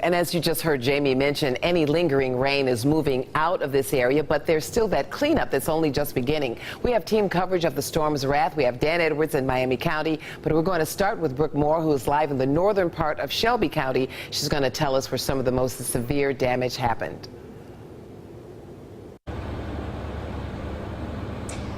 And as you just heard Jamie mention, any lingering rain is moving out of this area, but there's still that cleanup that's only just beginning. We have team coverage of the storm's wrath. We have Dan Edwards in Miami County, but we're going to start with Brooke Moore, who is live in the northern part of Shelby County. She's going to tell us where some of the most severe damage happened.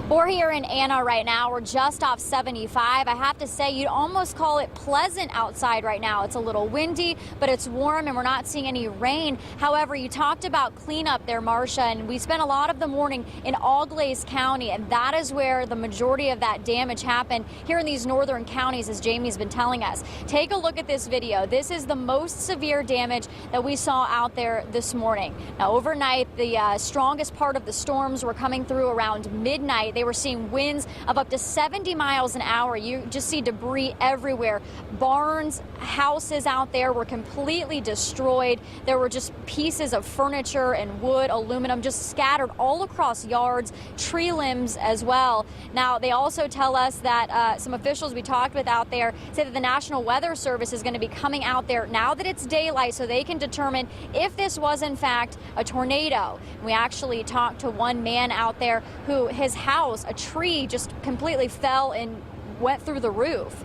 We're here in Anna right now. We're just off 75. I have to say, you'd almost call it pleasant outside right now. It's a little windy, but it's warm and we're not seeing any rain. However, you talked about cleanup there, Marcia, and we spent a lot of the morning in AUGLAIZE County, and that is where the majority of that damage happened here in these northern counties, as Jamie's been telling us. Take a look at this video. This is the most severe damage that we saw out there this morning. Now, overnight, the strongest part of the storms were coming through around midnight. They were seeing winds of up to 70 miles an hour. You just see debris everywhere. Barns, houses out there were completely destroyed. There were just pieces of furniture and wood, aluminum, just scattered all across yards, tree limbs as well. Now, they also tell us that some officials we talked with out there say that the National Weather Service is going to be coming out there now that it's daylight so they can determine if this was in fact a tornado. We actually talked to one man out there who his house, a tree just completely fell and went through the roof.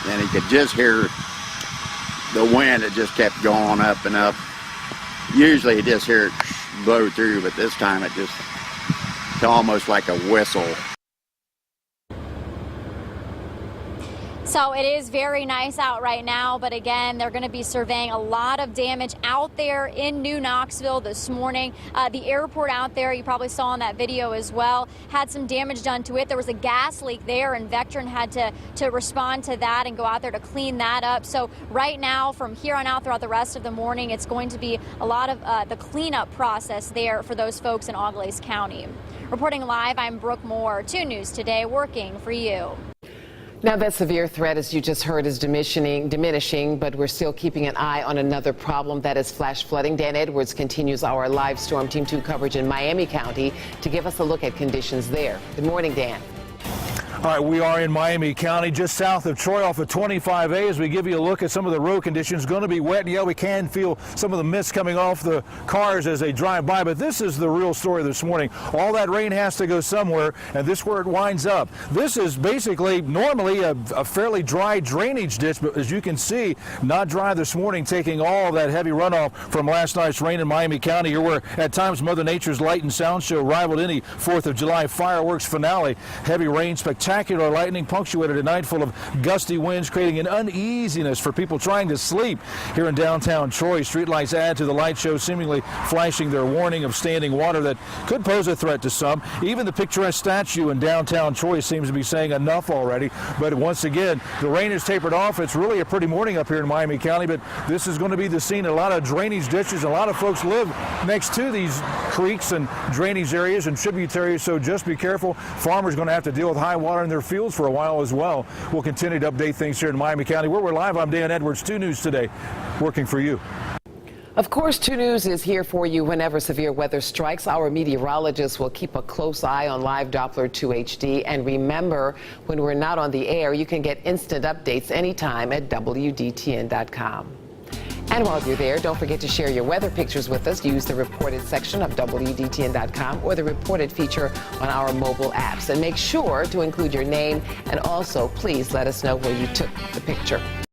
And he could just hear the wind. It just kept going up and up. Usually you just hear it blow through, but this time it's almost like a whistle. So it is very nice out right now, but again, they're going to be surveying a lot of damage out there in New Knoxville this morning. The airport out there, you probably saw in that video as well, had some damage done to it. There was a gas leak there, and Vectron had to respond to that and go out there to clean that up. So right now, from here on out throughout the rest of the morning, it's going to be a lot of the cleanup process there for those folks in AUGLAIZE County. Reporting live, I'm Brooke Moore, 2 News Today, working for you. Now, that severe threat, as you just heard, is diminishing, but we're still keeping an eye on another problem, that is flash flooding. Dan Edwards continues our live Storm Team 2 coverage in Miami County to give us a look at conditions there. Good morning, Dan. All right, we are in Miami County, just south of Troy off of 25A, as we give you a look at some of the road conditions. Going to be wet, and yeah, we can feel some of the mist coming off the cars as they drive by, but this is the real story this morning. All that rain has to go somewhere, and this is where it winds up. This is basically normally a fairly dry drainage ditch, but as you can see, not dry this morning, taking all that heavy runoff from last night's rain in Miami County, here where at times Mother Nature's light and sound show rivaled any 4th of July fireworks finale. Heavy rain, spectacular lightning punctuated a night full of gusty winds, creating an uneasiness for people trying to sleep here in downtown Troy. Streetlights add to the light show, seemingly flashing their warning of standing water that could pose a threat to some. Even the picturesque statue in downtown Troy seems to be saying enough already. But once again, the rain has tapered off. It's really a pretty morning up here in Miami County, but this is going to be the scene. A lot of drainage ditches. A lot of folks live next to these creeks and drainage areas and tributaries, so just be careful. Farmers are going to have to deal with high water in their fields for a while as well. We'll continue to update things here in Miami County. Where we're live, I'm Dan Edwards, 2 News Today, working for you. Of course, 2 News is here for you whenever severe weather strikes. Our meteorologists will keep a close eye on live Doppler 2 HD. And remember, when we're not on the air, you can get instant updates anytime at WDTN.com. And while you're there, don't forget to share your weather pictures with us. Use the reported section of WDTN.com or the reported feature on our mobile apps. And make sure to include your name, and also please let us know where you took the picture.